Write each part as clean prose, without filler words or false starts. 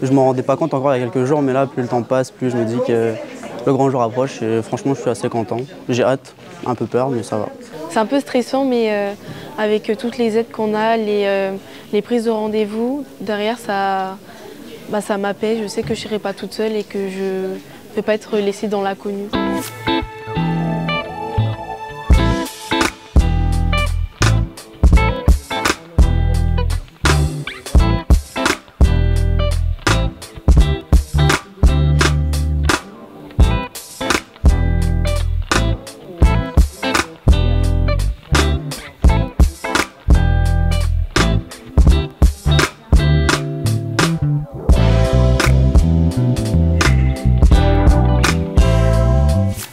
Je ne m'en rendais pas compte encore il y a quelques jours, mais là, plus le temps passe, plus je me dis que le grand jour approche. Et franchement, je suis assez content. J'ai hâte, un peu peur, mais ça va. C'est un peu stressant, mais avec toutes les aides qu'on a, les prises de rendez-vous, derrière, ça m'apaise. Je sais que je ne serai pas toute seule et que je ne vais pas être laissée dans l'inconnu.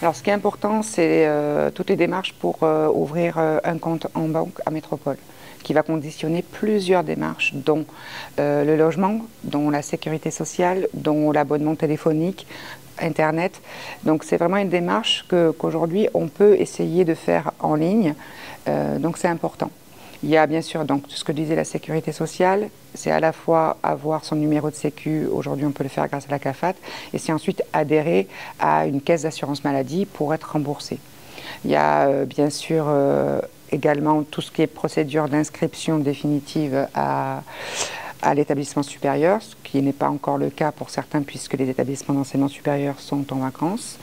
Alors, ce qui est important, c'est toutes les démarches pour ouvrir un compte en banque à Métropole, qui va conditionner plusieurs démarches, dont le logement, dont la sécurité sociale, dont l'abonnement téléphonique, Internet. Donc, c'est vraiment une démarche qu'aujourd'hui, on peut essayer de faire en ligne, donc c'est important. Il y a bien sûr donc, ce que disait la sécurité sociale, c'est à la fois avoir son numéro de sécu, aujourd'hui on peut le faire grâce à la CAFAT, et c'est ensuite adhérer à une caisse d'assurance maladie pour être remboursé. Il y a bien sûr également tout ce qui est procédure d'inscription définitive à l'établissement supérieur, ce qui n'est pas encore le cas pour certains puisque les établissements d'enseignement supérieur sont en vacances.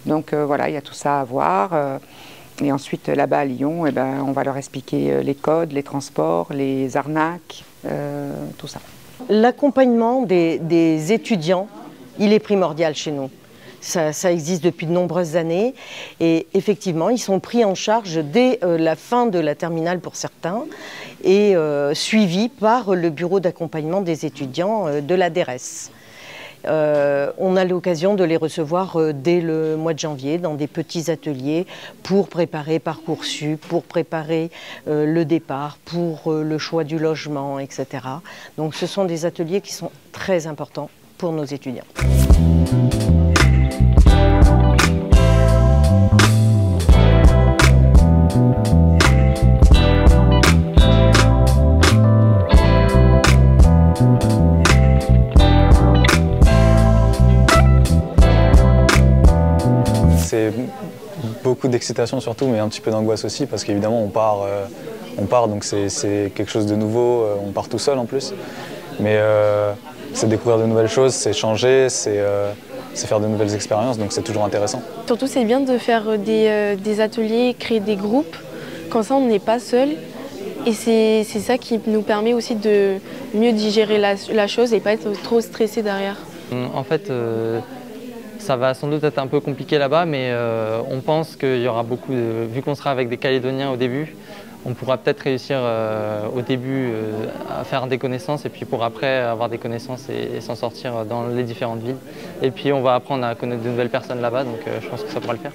Donc voilà, il y a tout ça à voir. Et ensuite, là-bas à Lyon, eh ben, on va leur expliquer les codes, les transports, les arnaques, tout ça. L'accompagnement des étudiants, il est primordial chez nous. Ça existe depuis de nombreuses années et effectivement, ils sont pris en charge dès la fin de la terminale pour certains et suivis par le bureau d'accompagnement des étudiants de la DERES. On a l'occasion de les recevoir dès le mois de janvier dans des petits ateliers pour préparer Parcoursup, pour préparer le départ, pour le choix du logement, etc. Donc ce sont des ateliers qui sont très importants pour nos étudiants. C'est beaucoup d'excitation surtout, mais un petit peu d'angoisse aussi, parce qu'évidemment on part donc c'est quelque chose de nouveau, on part tout seul en plus. Mais c'est découvrir de nouvelles choses, c'est changer, c'est faire de nouvelles expériences, donc c'est toujours intéressant. Surtout c'est bien de faire des ateliers, créer des groupes, comme ça on n'est pas seul. Et c'est ça qui nous permet aussi de mieux digérer la chose et pas être trop stressé derrière. En fait, ça va sans doute être un peu compliqué là-bas, mais on pense qu'il y aura beaucoup de... Vu qu'on sera avec des Calédoniens au début, on pourra peut-être réussir au début à faire des connaissances et puis pour après avoir des connaissances et s'en sortir dans les différentes villes. Et puis on va apprendre à connaître de nouvelles personnes là-bas, donc je pense que ça pourra le faire.